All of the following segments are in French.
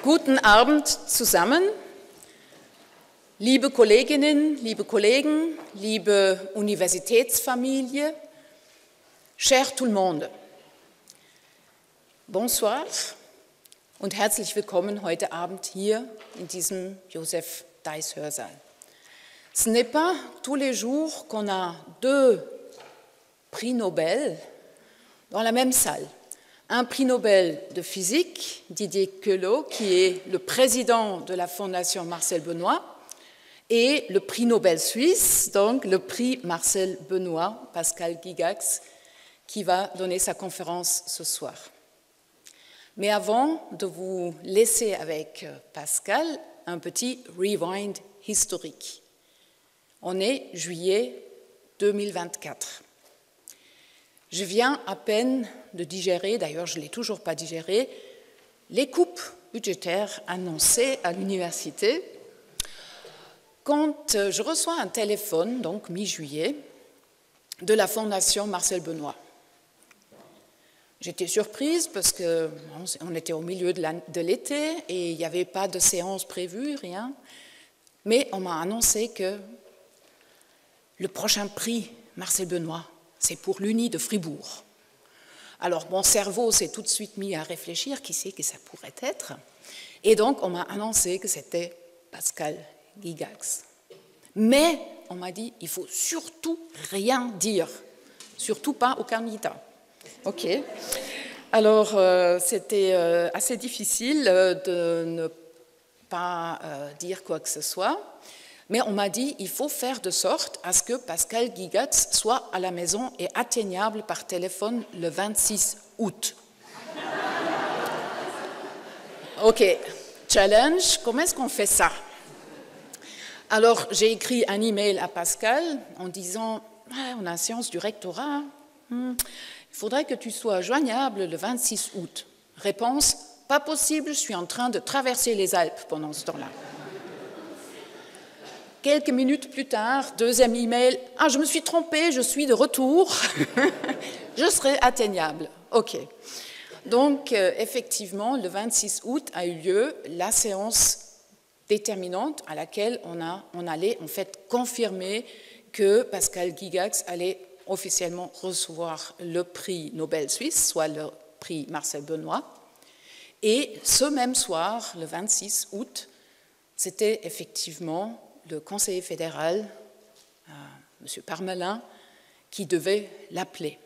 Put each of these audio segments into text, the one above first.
Guten Abend zusammen, liebe Kolleginnen, liebe Kollegen, liebe Universitätsfamilie, cher tout le monde. Bonsoir und herzlich willkommen heute Abend hier in diesem Joseph Deiss Hörsaal. Ce n'est pas tous les jours qu'on a deux prix Nobel dans la même salle. Un prix Nobel de physique, Didier Queloz, qui est le président de la Fondation Marcel Benoît, et le prix Nobel suisse, donc le prix Marcel Benoît, Pascal Gigax, qui va donner sa conférence ce soir. Mais avant de vous laisser avec Pascal, un petit rewind historique. On est juillet 2024. Je viens à peine de digérer, d'ailleurs je ne l'ai toujours pas digéré, les coupes budgétaires annoncées à l'université quand je reçois un téléphone, donc mi-juillet, de la Fondation Marcel Benoît. J'étais surprise parce qu'on était au milieu de l'été et il n'y avait pas de séance prévue, rien, mais on m'a annoncé que le prochain prix Marcel Benoît, c'est pour l'Uni de Fribourg. Alors, mon cerveau s'est tout de suite mis à réfléchir, qui c'est que ça pourrait être. Et donc, on m'a annoncé que c'était Pascal Gigax. Mais, on m'a dit, il ne faut surtout rien dire, surtout pas au candidat. OK. Alors, c'était assez difficile de ne pas dire quoi que ce soit. Mais on m'a dit il faut faire de sorte à ce que Pascal Gigax soit à la maison et atteignable par téléphone le 26 août. OK, challenge, comment est-ce qu'on fait ça? Alors, j'ai écrit un email à Pascal en disant on a une séance du rectorat, il faudrait que tu sois joignable le 26 août. Réponse pas possible, je suis en train de traverser les Alpes pendant ce temps-là. Quelques minutes plus tard, deuxième email, je me suis trompée, je suis de retour, je serai atteignable. OK. Donc, effectivement, le 26 août a eu lieu la séance déterminante à laquelle on allait en fait confirmer que Pascal Gigax allait officiellement recevoir le prix Nobel suisse, soit le prix Marcel Benoît. Et ce même soir, le 26 août, c'était effectivement le conseiller fédéral, M. Parmelin, qui devait l'appeler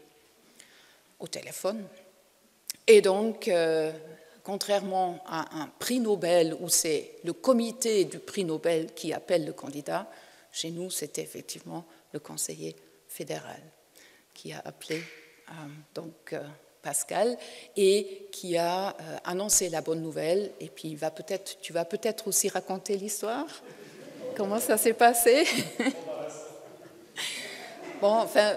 au téléphone. Et donc, contrairement à un prix Nobel où c'est le comité du prix Nobel qui appelle le candidat, chez nous, c'était effectivement le conseiller fédéral qui a appelé Pascal et qui a annoncé la bonne nouvelle. Et puis, tu vas peut-être aussi raconter l'histoire. Comment ça s'est passé? Bon, enfin,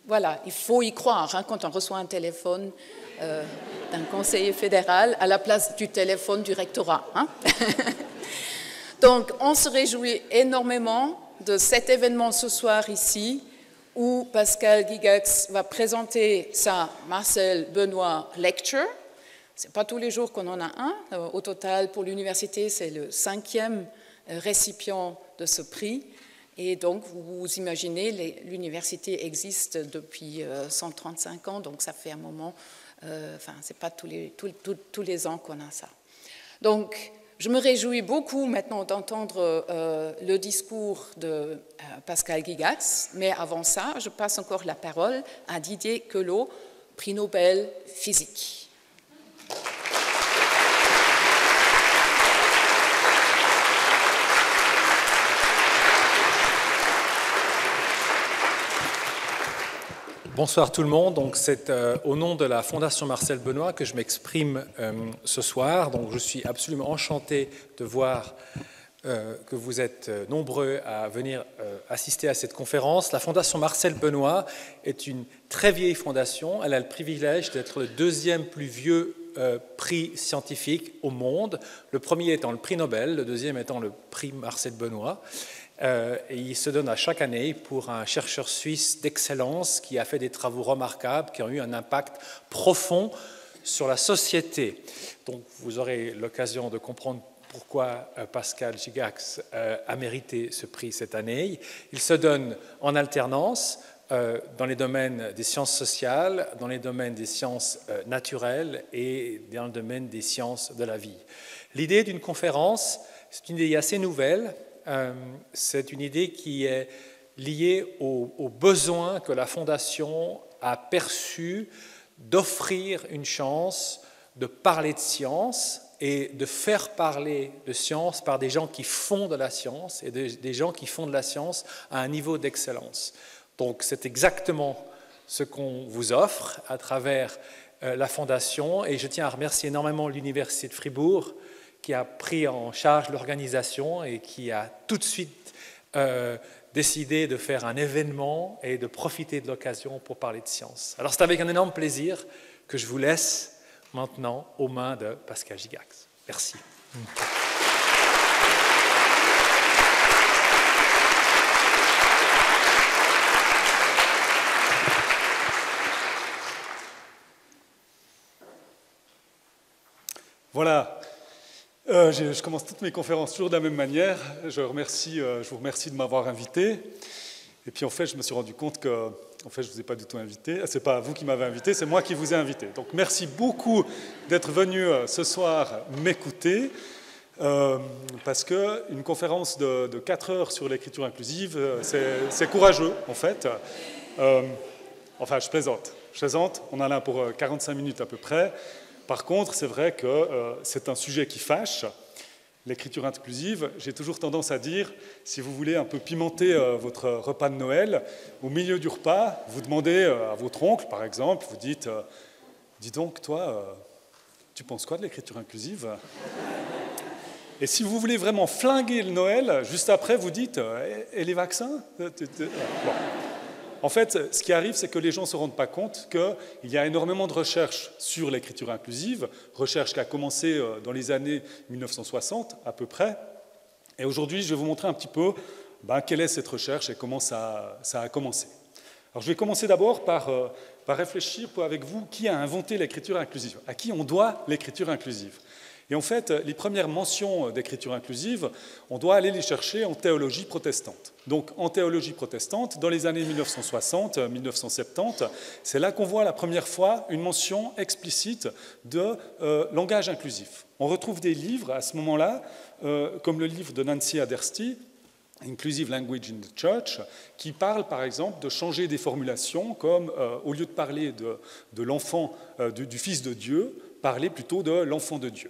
voilà, il faut y croire quand on reçoit un téléphone d'un conseiller fédéral à la place du téléphone du rectorat. Donc, on se réjouit énormément de cet événement ce soir ici, où Pascal Gigax va présenter sa Marcel Benoît Lecture. Ce n'est pas tous les jours qu'on en a un. Au total, pour l'université, c'est le 5e récipient de ce prix. Et donc, vous imaginez, l'université existe depuis 135 ans, donc ça fait un moment, ce n'est pas tous les ans qu'on a ça. Donc, je me réjouis beaucoup maintenant d'entendre le discours de Pascal Gigax, mais avant ça, je passe encore la parole à Didier Queloz, prix Nobel physique. Bonsoir tout le monde. Donc c'est au nom de la Fondation Marcel Benoît que je m'exprime ce soir. Donc je suis absolument enchanté de voir que vous êtes nombreux à venir assister à cette conférence. La Fondation Marcel Benoît est une très vieille fondation. Elle a le privilège d'être le deuxième plus vieux prix scientifique au monde. Le premier étant le prix Nobel, le deuxième étant le prix Marcel Benoît. et il se donne à chaque année pour un chercheur suisse d'excellence qui a fait des travaux remarquables, qui ont eu un impact profond sur la société. Donc vous aurez l'occasion de comprendre pourquoi Pascal Gigax a mérité ce prix cette année. Il se donne en alternance dans les domaines des sciences sociales, dans les domaines des sciences naturelles et dans le domaine des sciences de la vie. L'idée d'une conférence, c'est une idée assez nouvelle. C'est une idée qui est liée au besoin que la Fondation a perçu d'offrir une chance de parler de science et de faire parler de science par des gens qui font de la science et des gens qui font de la science à un niveau d'excellence. Donc c'est exactement ce qu'on vous offre à travers la Fondation, et je tiens à remercier énormément l'Université de Fribourg qui a pris en charge l'organisation et qui a tout de suite décidé de faire un événement et de profiter de l'occasion pour parler de science. Alors c'est avec un énorme plaisir que je vous laisse maintenant aux mains de Pascal Gigax. Merci. Voilà. Je commence toutes mes conférences toujours de la même manière. Je vous remercie de m'avoir invité. Et puis en fait, je me suis rendu compte que je ne vous ai pas du tout invité. Ce n'est pas vous qui m'avez invité, c'est moi qui vous ai invité. Donc merci beaucoup d'être venu ce soir m'écouter. Parce qu'une conférence de 4 heures sur l'écriture inclusive, c'est courageux en fait. Enfin, je plaisante. On en a pour 45 minutes à peu près. Par contre, c'est vrai que c'est un sujet qui fâche. L'écriture inclusive, j'ai toujours tendance à dire, si vous voulez un peu pimenter votre repas de Noël, au milieu du repas, vous demandez à votre oncle, par exemple, vous dites « Dis donc, toi, tu penses quoi de l'écriture inclusive ?» Et si vous voulez vraiment flinguer le Noël, juste après, vous dites « Et les vaccins ?» Bon. En fait, ce qui arrive, c'est que les gens ne se rendent pas compte qu'il y a énormément de recherches sur l'écriture inclusive, recherche qui a commencé dans les années 1960 à peu près. Et aujourd'hui, je vais vous montrer un petit peu quelle est cette recherche et comment ça a commencé. Alors, je vais commencer d'abord par réfléchir avec vous qui a inventé l'écriture inclusive, à qui on doit l'écriture inclusive. Et en fait, les premières mentions d'écriture inclusive, on doit aller les chercher en théologie protestante. Donc, en théologie protestante, dans les années 1960-1970, c'est là qu'on voit la première fois une mention explicite de langage inclusif. On retrouve des livres à ce moment-là, comme le livre de Nancy Adersti, Inclusive Language in the Church, qui parle par exemple de changer des formulations, comme au lieu de parler de l'enfant, du Fils de Dieu, parler plutôt de l'enfant de Dieu.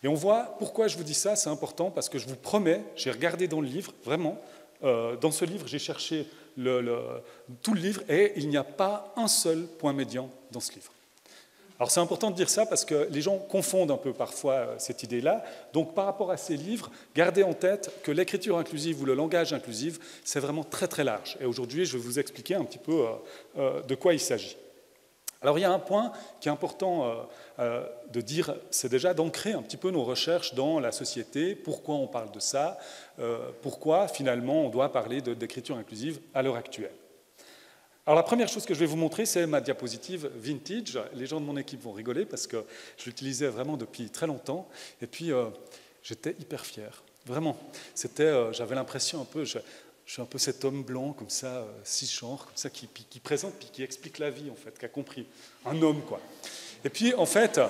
Et on voit, pourquoi je vous dis ça, c'est important, parce que je vous promets, j'ai regardé dans le livre, vraiment, dans ce livre, j'ai cherché tout le livre, et il n'y a pas un seul point médian dans ce livre. Alors c'est important de dire ça, parce que les gens confondent un peu parfois cette idée-là. Donc par rapport à ces livres, gardez en tête que l'écriture inclusive ou le langage inclusif, c'est vraiment très très large. Et aujourd'hui, je vais vous expliquer un petit peu de quoi il s'agit. Alors il y a un point qui est important de dire, c'est déjà d'ancrer un petit peu nos recherches dans la société, pourquoi on parle de ça, pourquoi finalement on doit parler d'écriture inclusive à l'heure actuelle. Alors la première chose que je vais vous montrer, c'est ma diapositive vintage. Les gens de mon équipe vont rigoler parce que je l'utilisais vraiment depuis très longtemps, et puis j'étais hyper fier, vraiment. J'avais l'impression un peu... Je suis un peu cet homme blanc, comme ça, cisgenre, comme ça, qui présente, puis qui explique la vie, en fait, qui a compris. Un homme, quoi. Et puis, en fait,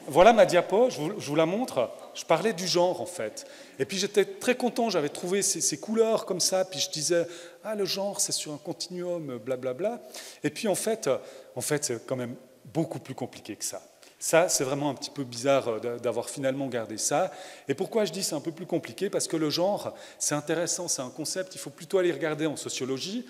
voilà ma diapo, je vous la montre. Je parlais du genre, en fait. Et puis, j'étais très content, j'avais trouvé ces couleurs comme ça, puis je disais, le genre, c'est sur un continuum, blablabla. Et puis, en fait, c'est quand même beaucoup plus compliqué que ça. Ça, c'est vraiment un petit peu bizarre d'avoir finalement gardé ça. Et pourquoi je dis c'est un peu plus compliqué? Parce que le genre, c'est intéressant, c'est un concept, il faut plutôt aller regarder en sociologie.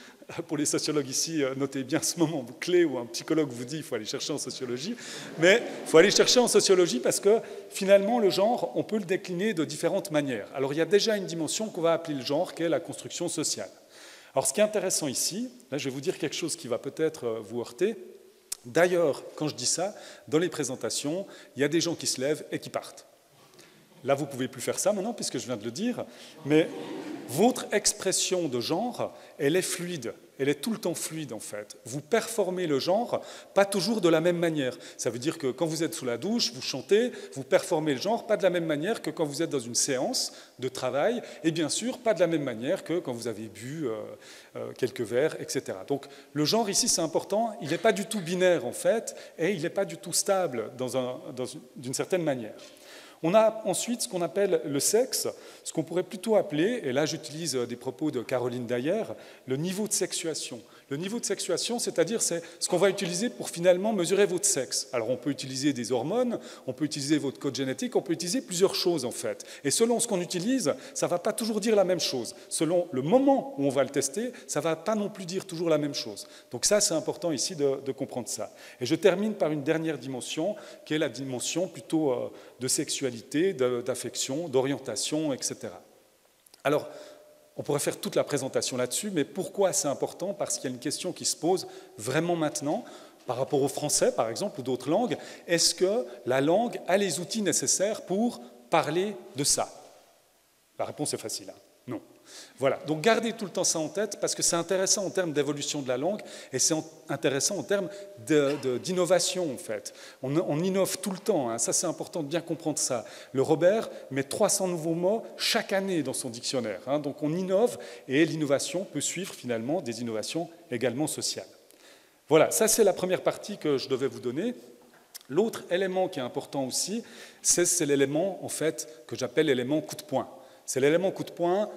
Pour les sociologues ici, notez bien ce moment clé où un psychologue vous dit qu'il faut aller chercher en sociologie. Mais il faut aller chercher en sociologie parce que finalement, le genre, on peut le décliner de différentes manières. Alors, il y a déjà une dimension qu'on va appeler le genre, qui est la construction sociale. Alors, ce qui est intéressant ici, là, je vais vous dire quelque chose qui va peut-être vous heurter. D'ailleurs, quand je dis ça, dans les présentations, il y a des gens qui se lèvent et qui partent. Là, vous ne pouvez plus faire ça maintenant, puisque je viens de le dire, mais votre expression de genre, elle est fluide. Elle est tout le temps fluide, en fait. Vous performez le genre, pas toujours de la même manière. Ça veut dire que quand vous êtes sous la douche, vous chantez, vous performez le genre, pas de la même manière que quand vous êtes dans une séance de travail, et bien sûr, pas de la même manière que quand vous avez bu quelques verres, etc. Donc, le genre, ici, c'est important. Il n'est pas du tout binaire, en fait, et il n'est pas du tout stable d'une certaine manière. On a ensuite ce qu'on appelle le sexe, ce qu'on pourrait plutôt appeler, et là j'utilise des propos de Caroline Dayer, le niveau de sexuation. Le niveau de sexuation, c'est-à-dire c'est ce qu'on va utiliser pour finalement mesurer votre sexe. Alors on peut utiliser des hormones, on peut utiliser votre code génétique, on peut utiliser plusieurs choses en fait. Et selon ce qu'on utilise, ça ne va pas toujours dire la même chose. Selon le moment où on va le tester, ça ne va pas non plus dire toujours la même chose. Donc ça, c'est important ici de comprendre ça. Et je termine par une dernière dimension, qui est la dimension plutôt de sexualité, d'affection, d'orientation, etc. Alors, on pourrait faire toute la présentation là-dessus, mais pourquoi c'est important? Parce qu'il y a une question qui se pose vraiment maintenant, par rapport au français, par exemple, ou d'autres langues. Est-ce que la langue a les outils nécessaires pour parler de ça? La réponse est facile, hein. Non. Voilà, donc gardez tout le temps ça en tête, parce que c'est intéressant en termes d'évolution de la langue, et c'est intéressant en termes d'innovation, en fait. On innove tout le temps, hein. Ça c'est important de bien comprendre ça. Le Robert met 300 nouveaux mots chaque année dans son dictionnaire, hein. Donc on innove, et l'innovation peut suivre finalement des innovations également sociales. Voilà, ça c'est la première partie que je devais vous donner. L'autre élément qui est important aussi, c'est l'élément, en fait, que j'appelle l'élément coup de poing. C'est l'élément coup de poing.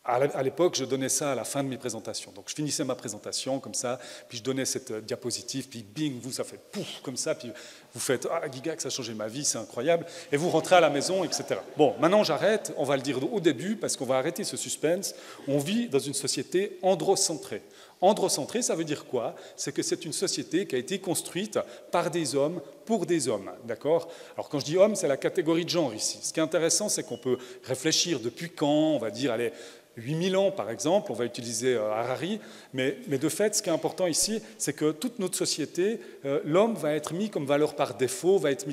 À l'époque, je donnais ça à la fin de mes présentations. Donc, je finissais ma présentation comme ça, puis je donnais cette diapositive, puis bing, vous, ça fait pouf, comme ça, puis vous faites « Ah, Gigax, ça a changé ma vie, c'est incroyable », et vous rentrez à la maison, etc. Bon, maintenant, j'arrête, on va le dire au début, parce qu'on va arrêter ce suspense. On vit dans une société androcentrée. Androcentrée, ça veut dire quoi? C'est que c'est une société qui a été construite par des hommes, pour des hommes, d'accord? Alors, quand je dis homme, c'est la catégorie de genre ici. Ce qui est intéressant, c'est qu'on peut réfléchir depuis quand, on va dire, allez, 8000 ans, par exemple, on va utiliser Harari, mais de fait, ce qui est important ici, c'est que toute notre société, l'homme va être mis comme valeur par défaut, va être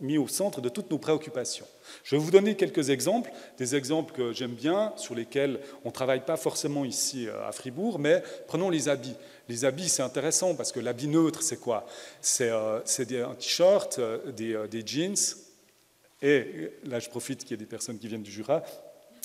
mis au centre de toutes nos préoccupations. Je vais vous donner quelques exemples, des exemples que j'aime bien, sur lesquels on ne travaille pas forcément ici à Fribourg, mais prenons les habits. Les habits, c'est intéressant, parce que l'habit neutre, c'est quoi? C'est un t-shirt, des jeans, et là, je profite qu'il y ait des personnes qui viennent du Jura,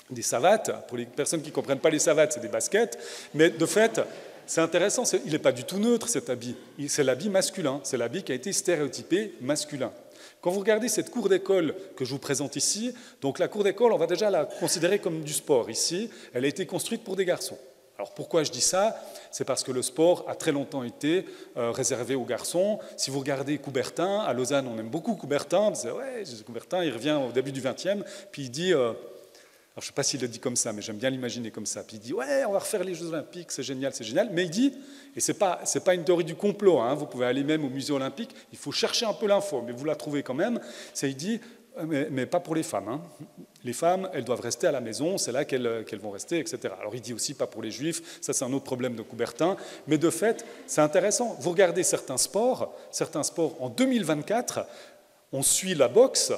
des savates. Pour les personnes qui ne comprennent pas les savates, c'est des baskets. Mais de fait, c'est intéressant, il n'est pas du tout neutre cet habit. C'est l'habit masculin, c'est l'habit qui a été stéréotypé masculin. Quand vous regardez cette cour d'école que je vous présente ici, donc la cour d'école, on va déjà la considérer comme du sport. Ici, elle a été construite pour des garçons. Alors pourquoi je dis ça? C'est parce que le sport a très longtemps été réservé aux garçons. Si vous regardez Coubertin, à Lausanne, on aime beaucoup Coubertin. Ouais, Coubertin, il revient au début du XXe, puis il dit... Alors, je ne sais pas s'il le dit comme ça, mais j'aime bien l'imaginer comme ça. Puis il dit, ouais, on va refaire les Jeux Olympiques, c'est génial, c'est génial. Mais il dit, et ce n'est pas une théorie du complot, hein, vous pouvez aller même au musée olympique, il faut chercher un peu l'info, mais vous la trouvez quand même. Il dit, mais pas pour les femmes. Hein. Les femmes, elles doivent rester à la maison, c'est là qu'elles vont rester, etc. Alors il dit aussi, pas pour les juifs, ça c'est un autre problème de Coubertin. Mais de fait, c'est intéressant. Vous regardez certains sports, en 2024, on suit la boxe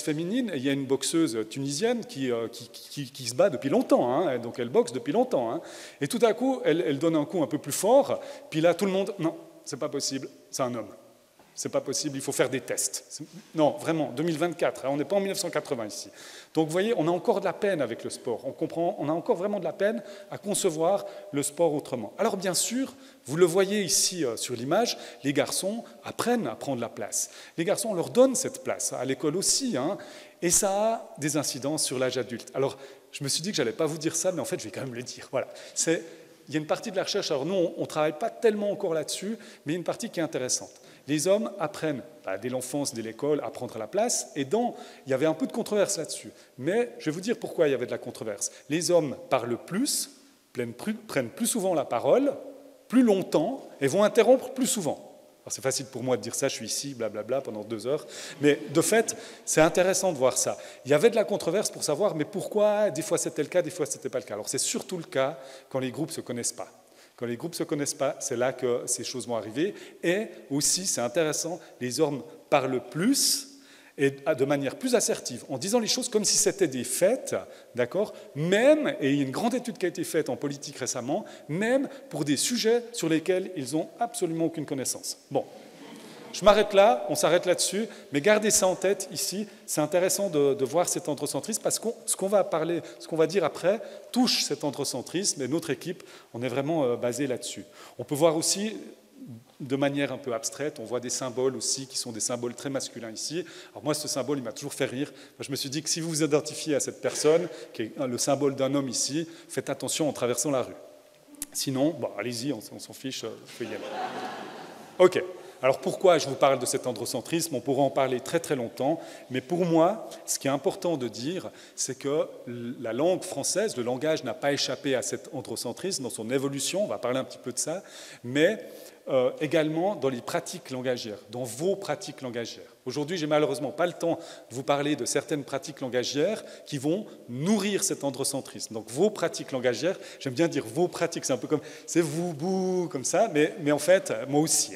féminine, et il y a une boxeuse tunisienne qui se bat depuis longtemps, hein, donc elle boxe depuis longtemps, hein, et tout à coup, elle donne un coup un peu plus fort, puis là, tout le monde, non, c'est pas possible, c'est un homme. C'est pas possible, il faut faire des tests. Non, vraiment, 2024, hein, on n'est pas en 1980 ici. Donc vous voyez, on a encore de la peine avec le sport. On a encore vraiment de la peine à concevoir le sport autrement. Alors bien sûr, vous le voyez ici sur l'image, les garçons apprennent à prendre la place. Les garçons, on leur donne cette place, à l'école aussi, hein, et ça a des incidences sur l'âge adulte. Alors, je me suis dit que je n'allais pas vous dire ça, mais en fait, je vais quand même le dire. Voilà. Il y a une partie de la recherche, alors nous, on ne travaille pas tellement encore là-dessus, mais il y a une partie qui est intéressante. Les hommes apprennent, dès l'enfance, dès l'école, à prendre la place, et il y avait un peu de controverse là-dessus. Mais je vais vous dire pourquoi il y avait de la controverse. Les hommes parlent plus, prennent plus souvent la parole, plus longtemps, et vont interrompre plus souvent. Alors c'est facile pour moi de dire ça, je suis ici, blablabla, pendant 2 heures, mais de fait, c'est intéressant de voir ça. Il y avait de la controverse pour savoir, mais pourquoi des fois c'était le cas, des fois c'était pas le cas. Alors c'est surtout le cas quand les groupes ne se connaissent pas. Quand les groupes ne se connaissent pas, c'est là que ces choses vont arriver. Et aussi, c'est intéressant, les hommes parlent plus et de manière plus assertive, en disant les choses comme si c'était des faits, d'accord, même, et il y a une grande étude qui a été faite en politique récemment, même pour des sujets sur lesquels ils n'ont absolument aucune connaissance. Bon, je m'arrête là, on s'arrête là-dessus, mais gardez ça en tête ici, c'est intéressant de voir cet androcentrisme, parce que ce qu'on va dire après touche cet androcentrisme, et notre équipe, on est vraiment basé là-dessus. On peut voir aussi de manière un peu abstraite, on voit des symboles aussi qui sont des symboles très masculins ici. Alors moi, ce symbole, il m'a toujours fait rire. Je me suis dit que si vous vous identifiez à cette personne, qui est le symbole d'un homme ici, faites attention en traversant la rue. Sinon, bon, allez-y, on s'en fiche, je peux y aller. OK. Alors pourquoi je vous parle de cet androcentrisme? On pourra en parler très très longtemps, mais pour moi, ce qui est important de dire, c'est que la langue française, le langage n'a pas échappé à cet androcentrisme dans son évolution, on va parler un petit peu de ça, mais également dans les pratiques langagières, dans vos pratiques langagières. Aujourd'hui, j'ai malheureusement pas le temps de vous parler de certaines pratiques langagières qui vont nourrir cet androcentrisme. Donc vos pratiques langagières, j'aime bien dire vos pratiques, c'est un peu comme, c'est vous, bouh, comme ça, mais en fait, moi aussi.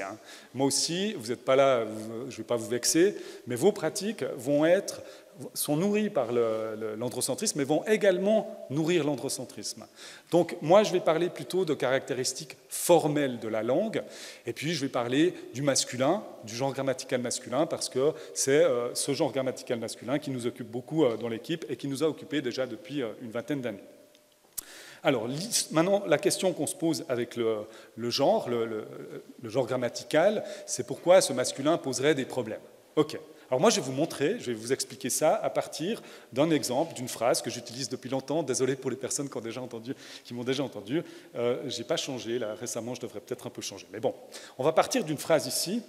Moi aussi, vous n'êtes pas là, je ne vais pas vous vexer, mais vos pratiques sont nourries par l'androcentrisme, mais vont également nourrir l'androcentrisme. Donc moi, je vais parler plutôt de caractéristiques formelles de la langue, et puis je vais parler du masculin, du genre grammatical masculin, parce que c'est ce genre grammatical masculin qui nous occupe beaucoup dans l'équipe et qui nous a occupés déjà depuis une vingtaine d'années. Alors, maintenant, la question qu'on se pose avec le genre grammatical, c'est pourquoi ce masculin poserait des problèmes. OK. Alors moi, je vais vous montrer, je vais vous expliquer ça à partir d'un exemple, d'une phrase que j'utilise depuis longtemps. Désolé pour les personnes qui m'ont déjà entendu. Je n'ai pas changé, là, récemment, je devrais peut-être un peu changer. Mais bon, on va partir d'une phrase ici.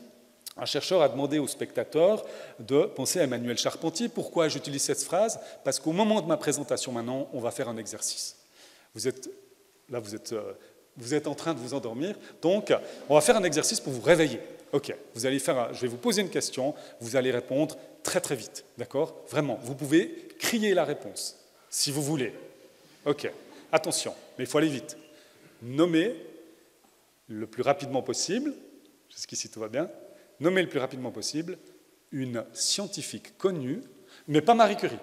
Un chercheur a demandé aux spectateurs de penser à Emmanuel Charpentier. Pourquoi j'utilise cette phrase? Parce qu'au moment de ma présentation maintenant, on va faire un exercice. Vous êtes en train de vous endormir, donc on va faire un exercice pour vous réveiller. OK, je vais vous poser une question, vous allez répondre très très vite, d'accord? Vraiment, vous pouvez crier la réponse, si vous voulez. OK, attention, mais il faut aller vite. Nommez le plus rapidement possible, jusqu'ici tout va bien, nommez le plus rapidement possible une scientifique connue, mais pas Marie Curie.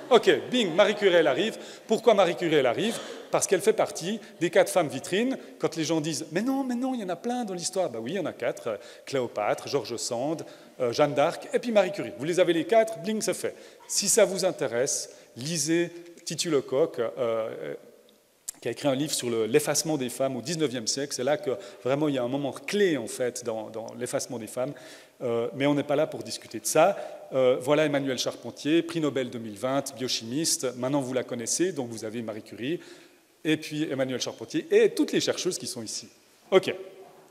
OK, bing, Marie Curie, elle arrive. Pourquoi Marie Curie, elle arrive? Parce qu'elle fait partie des 4 femmes vitrines. Quand les gens disent « mais non, il y en a plein dans l'histoire », ben oui, il y en a 4, Cléopâtre, George Sand, Jeanne d'Arc, et puis Marie Curie. Vous les avez les 4, bling, c'est fait. Si ça vous intéresse, lisez Titu Lecoq, qui a écrit un livre sur l'effacement des femmes au XIXe siècle. C'est là que vraiment il y a un moment clé en fait dans l'effacement des femmes. Mais on n'est pas là pour discuter de ça. Voilà Emmanuel Charpentier, prix Nobel 2020, biochimiste. Maintenant vous la connaissez, donc vous avez Marie Curie, et puis Emmanuel Charpentier, et toutes les chercheuses qui sont ici. OK.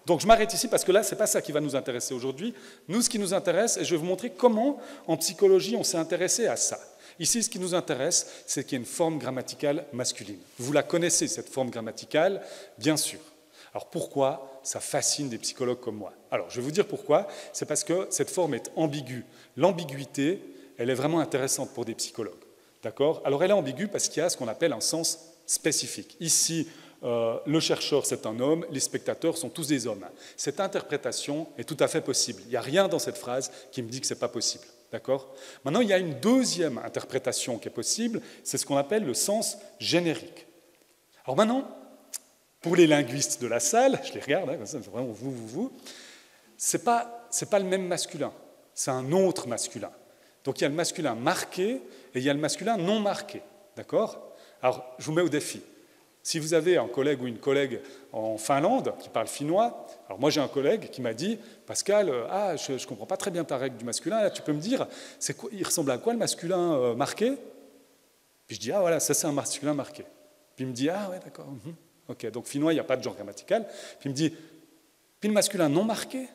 Donc je m'arrête ici parce que là, ce n'est pas ça qui va nous intéresser aujourd'hui. Nous, ce qui nous intéresse, et je vais vous montrer comment, en psychologie, on s'est intéressé à ça. Ici, ce qui nous intéresse, c'est qu'il y a une forme grammaticale masculine. Vous la connaissez, cette forme grammaticale, bien sûr. Alors pourquoi ça fascine des psychologues comme moi? Alors je vais vous dire pourquoi. C'est parce que cette forme est ambiguë. L'ambiguïté, elle est vraiment intéressante pour des psychologues. D'accord? Alors elle est ambiguë parce qu'il y a ce qu'on appelle un sens spécifique. Ici, le chercheur, c'est un homme, les spectateurs sont tous des hommes. Cette interprétation est tout à fait possible. Il n'y a rien dans cette phrase qui me dit que ce n'est pas possible. D'accord? Maintenant, il y a une deuxième interprétation qui est possible, c'est ce qu'on appelle le sens générique. Alors maintenant, pour les linguistes de la salle, je les regarde, hein, c'est vraiment vous, c'est pas le même masculin, c'est un autre masculin. Donc il y a le masculin marqué et il y a le masculin non marqué. D'accord? Alors, je vous mets au défi. Si vous avez un collègue ou une collègue en Finlande qui parle finnois, alors moi j'ai un collègue qui m'a dit « Pascal, je ne comprends pas très bien ta règle du masculin, là, tu peux me dire, il ressemble à quoi le masculin marqué ?» Puis je dis « Ah voilà, ça c'est un masculin marqué. » Puis il me dit « Ah ouais, d'accord. Ok, donc finnois, il n'y a pas de genre grammatical. » Puis il me dit « Puis le masculin non marqué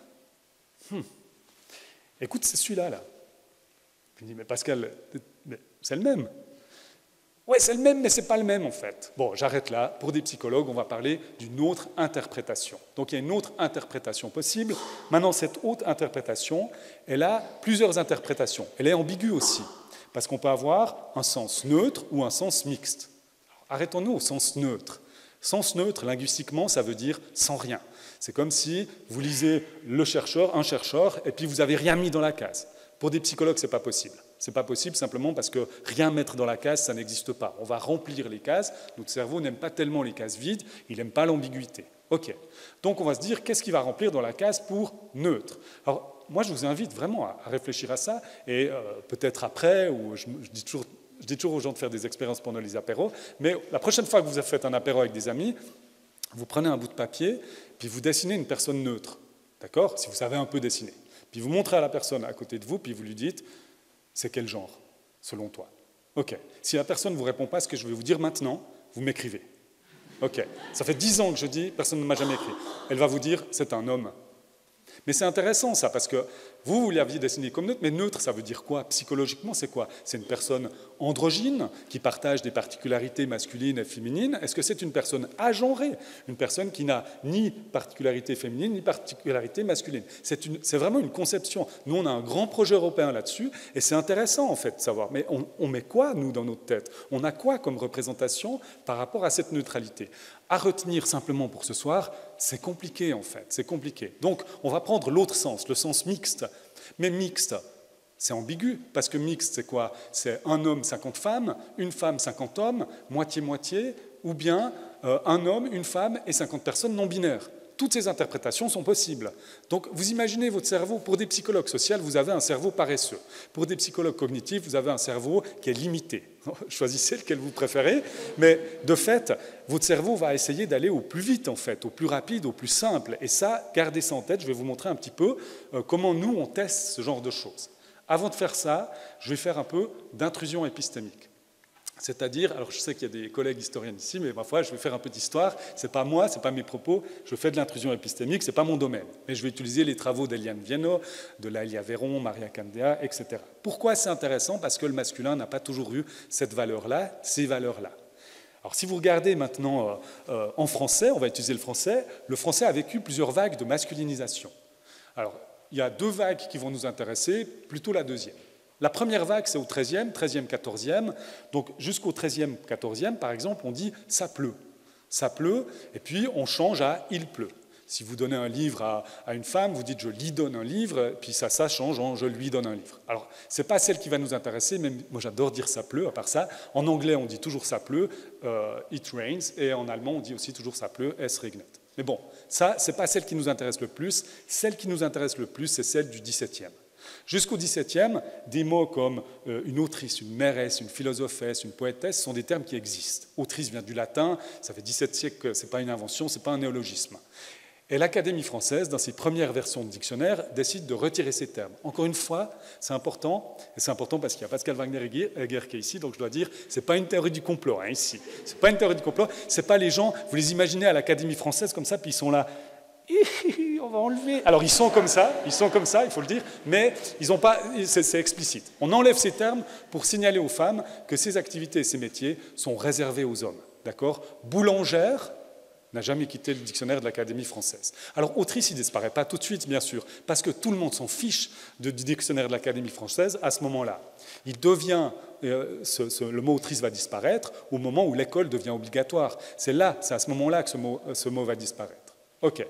Écoute, c'est celui-là, là. » Puis il me dit « Mais Pascal, c'est le même. » Ouais, c'est le même, mais ce n'est pas le même en fait. Bon, j'arrête là. Pour des psychologues, on va parler d'une autre interprétation. Donc il y a une autre interprétation possible. Maintenant, cette autre interprétation, elle a plusieurs interprétations. Elle est ambiguë aussi, parce qu'on peut avoir un sens neutre ou un sens mixte. Alors, arrêtons-nous au sens neutre. Sens neutre, linguistiquement, ça veut dire sans rien. C'est comme si vous lisez un chercheur, et puis vous n'avez rien mis dans la case. Pour des psychologues, ce n'est pas possible. Ce n'est pas possible simplement parce que rien mettre dans la case, ça n'existe pas. On va remplir les cases. Notre cerveau n'aime pas tellement les cases vides, il n'aime pas l'ambiguïté. OK. Donc on va se dire, qu'est-ce qu'il va remplir dans la case pour neutre? Alors, moi, je vous invite vraiment à réfléchir à ça, et peut-être après, ou je dis toujours aux gens de faire des expériences pendant les apéros, mais la prochaine fois que vous faites un apéro avec des amis, vous prenez un bout de papier, puis vous dessinez une personne neutre, d'accord? Si vous savez un peu dessiner. Puis vous montrez à la personne à côté de vous, puis vous lui dites, c'est quel genre, selon toi? OK. Si la personne ne vous répond pas à ce que je vais vous dire maintenant, vous m'écrivez. OK. Ça fait 10 ans que je dis, personne ne m'a jamais écrit. Elle va vous dire, c'est un homme. Mais c'est intéressant ça, parce que vous l'aviez dessiné comme neutre, mais neutre, ça veut dire quoi? Psychologiquement, c'est quoi? C'est une personne androgyne, qui partage des particularités masculines et féminines. Est-ce que c'est une personne agenrée? Une personne qui n'a ni particularité féminine, ni particularité masculine. C'est vraiment une conception. Nous, on a un grand projet européen là-dessus, et c'est intéressant, en fait, de savoir. Mais on met quoi, nous, dans notre tête? On a quoi comme représentation par rapport à cette neutralité? À retenir simplement pour ce soir, c'est compliqué, en fait, c'est compliqué. Donc, on va prendre l'autre sens, le sens mixte. Mais mixte, c'est ambigu, parce que mixte, c'est quoi? C'est un homme, 50 femmes, une femme, 50 hommes, moitié-moitié, ou bien un homme, une femme et 50 personnes non binaires. Toutes ces interprétations sont possibles. Donc, vous imaginez votre cerveau, pour des psychologues sociaux, vous avez un cerveau paresseux. Pour des psychologues cognitifs, vous avez un cerveau qui est limité. Choisissez lequel vous préférez, mais de fait, votre cerveau va essayer d'aller au plus vite, en fait, au plus rapide, au plus simple. Et ça, gardez ça en tête, je vais vous montrer un petit peu comment nous, on teste ce genre de choses. Avant de faire ça, je vais faire un peu d'intrusion épistémique. C'est-à-dire, alors je sais qu'il y a des collègues historiens ici, mais ma foi, je vais faire un peu d'histoire. Ce n'est pas moi, ce n'est pas mes propos. Je fais de l'intrusion épistémique, ce n'est pas mon domaine. Mais je vais utiliser les travaux d'Eliane Viennot, de Laëlia Véron, Maria Candea, etc. Pourquoi c'est intéressant? Parce que le masculin n'a pas toujours eu cette valeur-là, ces valeurs-là. Alors si vous regardez maintenant en français, on va utiliser le français a vécu plusieurs vagues de masculinisation. Alors, il y a 2 vagues qui vont nous intéresser, plutôt la deuxième. La première vague, c'est au 13e, 14e. Donc jusqu'au 13e, 14e, par exemple, on dit « ça pleut ». Ça pleut, et puis on change à « il pleut ». Si vous donnez un livre à une femme, vous dites « je lui donne un livre », puis ça change en « je lui donne un livre ». Alors, ce n'est pas celle qui va nous intéresser, mais moi j'adore dire « ça pleut », à part ça. En anglais, on dit toujours « ça pleut »,« it rains », et en allemand, on dit aussi toujours « ça pleut »,« es regnet ». Mais bon, ça, ce n'est pas celle qui nous intéresse le plus. Celle qui nous intéresse le plus, c'est celle du 17e. Jusqu'au XVIIe, des mots comme une autrice, une mairesse, une philosophesse, une poétesse sont des termes qui existent. Autrice vient du latin, ça fait 17 siècles que ce n'est pas une invention, ce n'est pas un néologisme. Et l'Académie française, dans ses premières versions de dictionnaire, décide de retirer ces termes. Encore une fois, c'est important, et c'est important parce qu'il y a Pascal Wagner-Egger qui est ici, donc je dois dire, ce n'est pas une théorie du complot, hein, ici. Ce n'est pas une théorie du complot, ce n'est pas les gens, vous les imaginez à l'Académie française comme ça, puis ils sont là, on va enlever. Alors ils sont comme ça, il faut le dire, mais ils ont pas, c'est explicite. On enlève ces termes pour signaler aux femmes que ces activités et ces métiers sont réservés aux hommes. D'accord? Boulangère n'a jamais quitté le dictionnaire de l'Académie française. Alors autrice, il ne disparaît pas tout de suite, bien sûr, parce que tout le monde s'en fiche du dictionnaire de l'Académie française à ce moment-là. Il devient, le mot autrice va disparaître au moment où l'école devient obligatoire. C'est à ce moment-là que ce mot va disparaître. OK.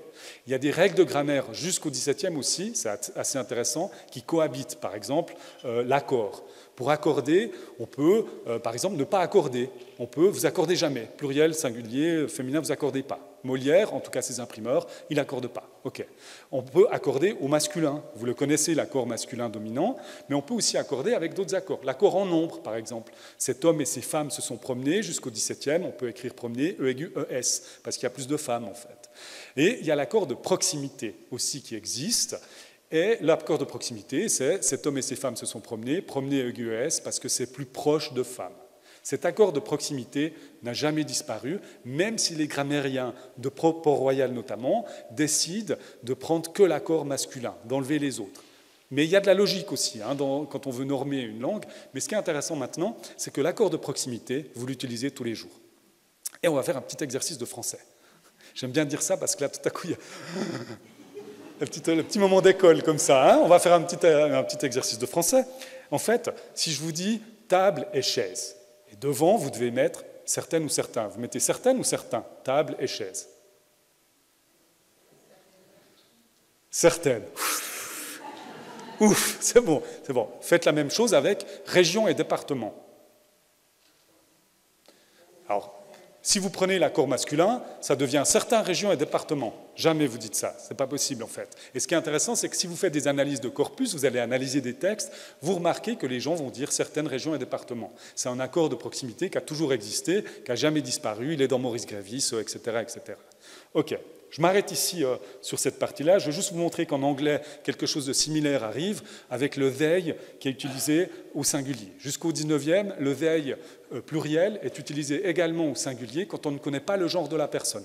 Il y a des règles de grammaire jusqu'au XVIIe aussi, c'est assez intéressant, qui cohabitent. Par exemple, l'accord. Pour accorder, on peut, par exemple, ne pas accorder. On peut, vous accordez jamais. Pluriel, singulier, féminin, vous accordez pas. Molière, en tout cas ses imprimeurs, il n'accorde pas. OK. On peut accorder au masculin. Vous le connaissez, l'accord masculin dominant, mais on peut aussi accorder avec d'autres accords. L'accord en nombre, par exemple. Cet homme et ces femmes se sont promenés jusqu'au XVIIe, on peut écrire promener, E aigu, ES, parce qu'il y a plus de femmes, en fait. Et il y a l'accord de proximité aussi qui existe. Et l'accord de proximité, c'est cet homme et ces femmes se sont promenés, aigu, ES, parce que c'est plus proche de femmes. Cet accord de proximité n'a jamais disparu, même si les grammairiens de Port-Royal notamment décident de prendre que l'accord masculin, d'enlever les autres. Mais il y a de la logique aussi quand on veut normer une langue. Mais ce qui est intéressant maintenant, c'est que l'accord de proximité, vous l'utilisez tous les jours. Et on va faire un petit exercice de français. J'aime bien dire ça parce que là, tout à coup, il y a le petit moment d'école comme ça. On va faire un petit exercice de français. En fait, si je vous dis table et chaise, et devant, vous devez mettre certaines ou certains. Vous mettez certaines ou certains, table et chaise. Certaines. Ouf, c'est bon, c'est bon. Faites la même chose avec région et département. Alors, si vous prenez l'accord masculin, ça devient certains régions et départements. Jamais vous dites ça, c'est pas possible en fait. Et ce qui est intéressant, c'est que si vous faites des analyses de corpus, vous allez analyser des textes, vous remarquez que les gens vont dire certaines régions et départements. C'est un accord de proximité qui a toujours existé, qui n'a jamais disparu, il est dans Maurice Grévis, etc., etc. Ok. Je m'arrête ici sur cette partie-là. Je vais juste vous montrer qu'en anglais, quelque chose de similaire arrive avec le they qui est utilisé au singulier. Jusqu'au 19e, le they pluriel est utilisé également au singulier quand on ne connaît pas le genre de la personne.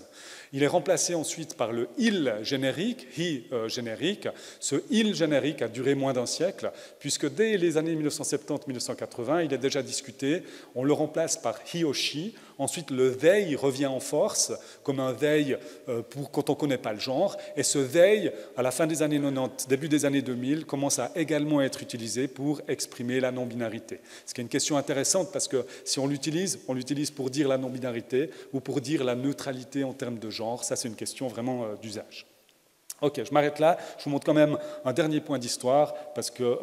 Il est remplacé ensuite par le il générique, he générique. Ce il générique a duré moins d'un siècle, puisque dès les années 1970-1980, il est déjà discuté. On le remplace par he or she. Ensuite, le they revient en force, comme un they quand on ne connaît pas le genre. Et ce they, à la fin des années 90, début des années 2000, commence à également être utilisé pour exprimer la non-binarité. Ce qui est une question intéressante, parce que si on l'utilise pour dire la non-binarité ou pour dire la neutralité en termes de genre. Ça, c'est une question vraiment d'usage. Ok, je m'arrête là. Je vous montre quand même un dernier point d'histoire, parce que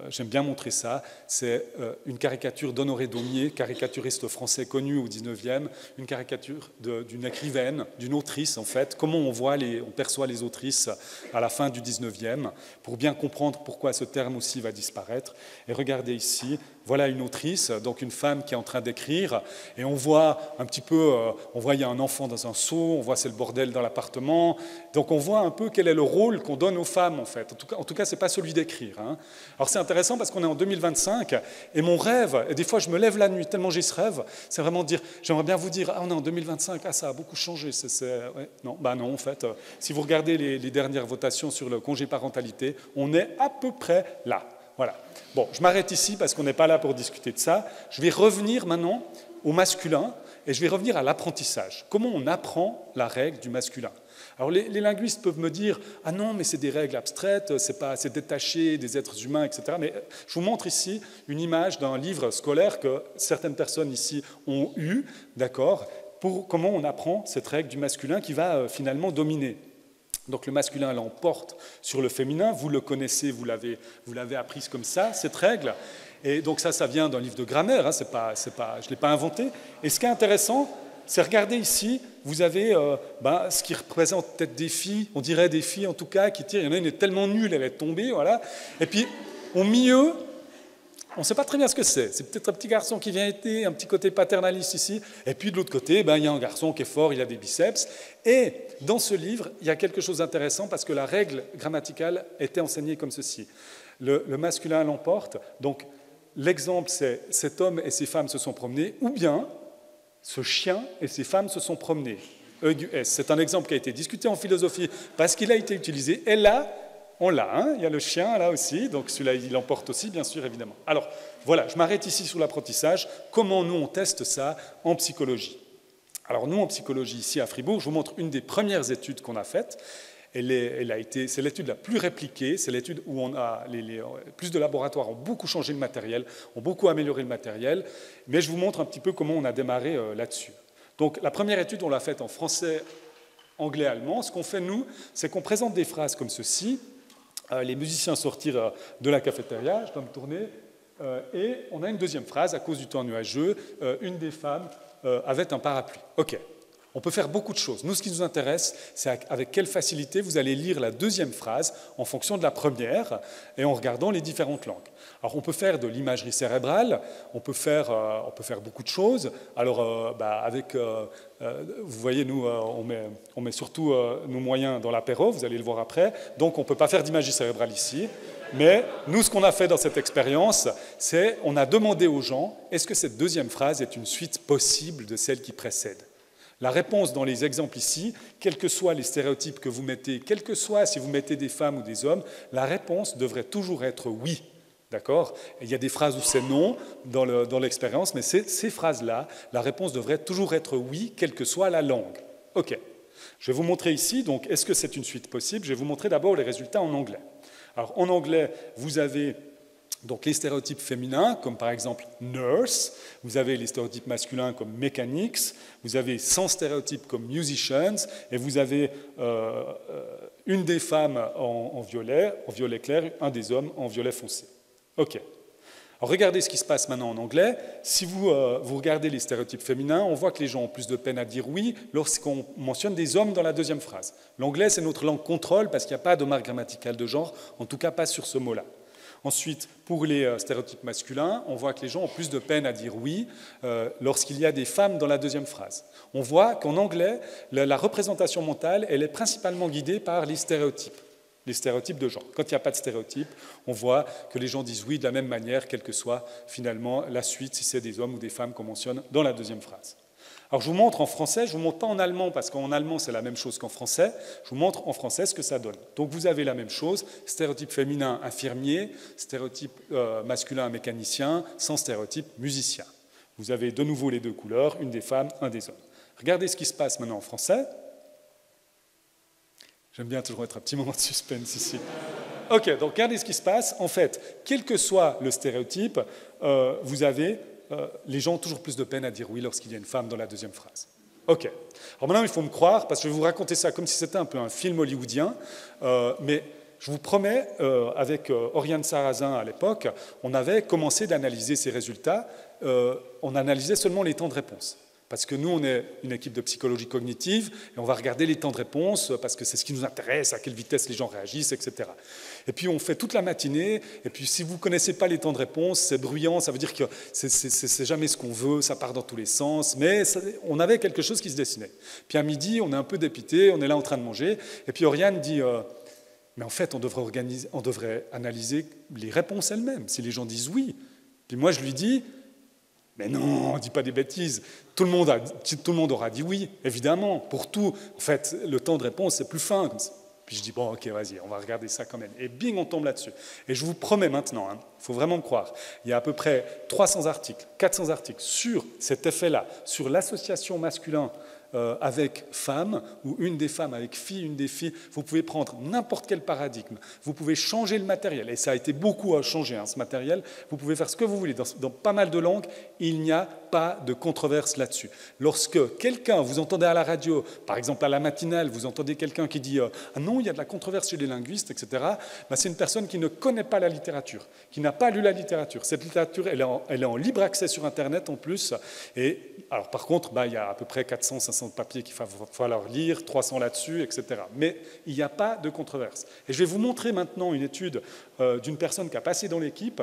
j'aime bien montrer ça. C'est une caricature d'Honoré Daumier, caricaturiste français connu au 19e, une caricature d'une écrivaine, d'une autrice en fait. Comment on perçoit les autrices à la fin du 19e, pour bien comprendre pourquoi ce terme aussi va disparaître. Et regardez ici, voilà une autrice, donc une femme qui est en train d'écrire, et on voit un petit peu, il y a un enfant dans un seau, on voit c'est le bordel dans l'appartement, donc on voit un peu quel est le rôle qu'on donne aux femmes en fait. En tout cas c'est pas celui d'écrire. Hein. Alors c'est intéressant parce qu'on est en 2025, et mon rêve, et des fois je me lève la nuit tellement j'ai ce rêve, c'est vraiment de dire, j'aimerais bien vous dire, ah on est en 2025, ah ça a beaucoup changé. Ouais. Non, bah non en fait, si vous regardez les dernières votations sur le congé parentalité, on est à peu près là. Voilà. Bon, je m'arrête ici parce qu'on n'est pas là pour discuter de ça. Je vais revenir maintenant au masculin et je vais revenir à l'apprentissage. Comment on apprend la règle du masculin? Alors les linguistes peuvent me dire « Ah non, mais c'est des règles abstraites, c'est détaché des êtres humains, etc. » Mais je vous montre ici une image d'un livre scolaire que certaines personnes ici ont eu, d'accord, pour comment on apprend cette règle du masculin qui va finalement dominer. Donc le masculin l'emporte sur le féminin, vous le connaissez, vous l'avez apprise comme ça, cette règle. Et donc ça vient d'un livre de grammaire, hein, je ne l'ai pas inventé. Et ce qui est intéressant, c'est regarder ici, vous avez ce qui représente peut-être des filles, on dirait des filles en tout cas, qui tirent, il y en a une est tellement nulle, elle est tombée, voilà. Et puis au milieu, on ne sait pas très bien ce que c'est. C'est peut-être un petit garçon qui vient aider, un petit côté paternaliste ici. Et puis de l'autre côté, il y a un garçon qui est fort, il a des biceps. Et dans ce livre, il y a quelque chose d'intéressant parce que la règle grammaticale était enseignée comme ceci. Le masculin l'emporte. Donc l'exemple, c'est cet homme et ses femmes se sont promenés, ou bien ce chien et ses femmes se sont promenés. E-U-S. C'est un exemple qui a été discuté en philosophie parce qu'il a été utilisé. Et là, on l'a, hein, il y a le chien là aussi, donc celui-là il l'emporte aussi, bien sûr, évidemment. Alors voilà, je m'arrête ici sur l'apprentissage. Comment nous on teste ça en psychologie? Alors nous en psychologie ici à Fribourg, je vous montre une des premières études qu'on a faites. C'est l'étude la plus répliquée, c'est l'étude où on a plus de laboratoires ont beaucoup changé le matériel, ont beaucoup amélioré le matériel, mais je vous montre un petit peu comment on a démarré là-dessus. Donc la première étude, on l'a faite en français, anglais, allemand. Ce qu'on fait, nous, c'est qu'on présente des phrases comme ceci. Les musiciens sortirent de la cafétéria, je dois me tourner, et on a une deuxième phrase, à cause du temps nuageux, une des femmes avait un parapluie. Ok, on peut faire beaucoup de choses. Nous, ce qui nous intéresse, c'est avec quelle facilité vous allez lire la deuxième phrase en fonction de la première et en regardant les différentes langues. Alors, on peut faire de l'imagerie cérébrale, on peut faire beaucoup de choses. Alors, vous voyez, nous, on met surtout nos moyens dans l'apéro, vous allez le voir après. Donc, on ne peut pas faire d'imagerie cérébrale ici. Mais nous, ce qu'on a fait dans cette expérience, c'est on a demandé aux gens, est-ce que cette deuxième phrase est une suite possible de celle qui précède? La réponse dans les exemples ici, quels que soient les stéréotypes que vous mettez, quel que soit si vous mettez des femmes ou des hommes, la réponse devrait toujours être oui. D'accord? Il y a des phrases où c'est non dans l'expérience, mais ces phrases-là, la réponse devrait toujours être oui, quelle que soit la langue. OK. Je vais vous montrer ici, donc, est-ce que c'est une suite possible? Je vais vous montrer d'abord les résultats en anglais. Alors, en anglais, vous avez Donc les stéréotypes féminins, comme par exemple nurse, vous avez les stéréotypes masculins comme mechanics, vous avez 100 stéréotypes comme musicians, et vous avez une des femmes en violet clair, un des hommes en violet foncé. Ok. Alors regardez ce qui se passe maintenant en anglais. Si vous regardez les stéréotypes féminins, on voit que les gens ont plus de peine à dire oui lorsqu'on mentionne des hommes dans la deuxième phrase. L'anglais, c'est notre langue contrôle parce qu'il n'y a pas de marque grammaticale de genre, en tout cas pas sur ce mot-là. Ensuite, pour les stéréotypes masculins, on voit que les gens ont plus de peine à dire oui lorsqu'il y a des femmes dans la deuxième phrase. On voit qu'en anglais, la représentation mentale, elle est principalement guidée par les stéréotypes de genre. Quand il n'y a pas de stéréotypes, on voit que les gens disent oui de la même manière, quelle que soit finalement la suite, si c'est des hommes ou des femmes qu'on mentionne dans la deuxième phrase. Alors je vous montre en français, je ne vous montre pas en allemand, parce qu'en allemand c'est la même chose qu'en français, je vous montre en français ce que ça donne. Donc vous avez la même chose, stéréotype féminin infirmier, stéréotype masculin mécanicien, sans stéréotype musicien. Vous avez de nouveau les deux couleurs, une des femmes, un des hommes. Regardez ce qui se passe maintenant en français. J'aime bien toujours être un petit moment de suspense ici. Ok, donc regardez ce qui se passe. En fait, quel que soit le stéréotype, vous avez les gens ont toujours plus de peine à dire oui lorsqu'il y a une femme dans la deuxième phrase. Ok. Alors maintenant, il faut me croire, parce que je vais vous raconter ça comme si c'était un peu un film hollywoodien, mais je vous promets, avec Oriane Sarrazin à l'époque, on avait commencé d'analyser ces résultats, on analysait seulement les temps de réponse. Parce que nous, on est une équipe de psychologie cognitive et on va regarder les temps de réponse parce que c'est ce qui nous intéresse, à quelle vitesse les gens réagissent, etc. Et puis on fait toute la matinée, et puis si vous ne connaissez pas les temps de réponse, c'est bruyant, ça veut dire que c'est jamais ce qu'on veut, ça part dans tous les sens, mais on avait quelque chose qui se dessinait. Puis à midi, on est un peu dépité, on est là en train de manger, et puis Oriane dit mais en fait, on devrait analyser les réponses elles-mêmes, si les gens disent oui. Puis moi, je lui dis mais non, on ne dit pas des bêtises. Tout le monde aura dit oui, évidemment, pour tout. En fait, le temps de réponse, c'est plus fin. Comme ça. Puis je dis, bon, ok, vas-y, on va regarder ça quand même. Et bing, on tombe là-dessus. Et je vous promets maintenant, il faut vraiment me croire, il y a à peu près 300 articles, 400 articles sur cet effet-là, sur l'association masculin avec femme, ou une des femmes avec fille, une des filles. Vous pouvez prendre n'importe quel paradigme, vous pouvez changer le matériel, et ça a été beaucoup à changer, ce matériel, vous pouvez faire ce que vous voulez. Dans pas mal de langues, il n'y a pas de controverse là-dessus. Lorsque quelqu'un, vous entendez à la radio, par exemple à la matinale, vous entendez quelqu'un qui dit « Ah non, il y a de la controverse chez les linguistes, etc. », c'est une personne qui ne connaît pas la littérature, qui n'a pas lu la littérature. Cette littérature, elle est en libre accès sur Internet en plus. Et alors par contre, il y a à peu près 400-500 papiers qu'il va falloir lire, 300 là-dessus, etc. Mais il n'y a pas de controverse. Et je vais vous montrer maintenant une étude d'une personne qui a passé dans l'équipe,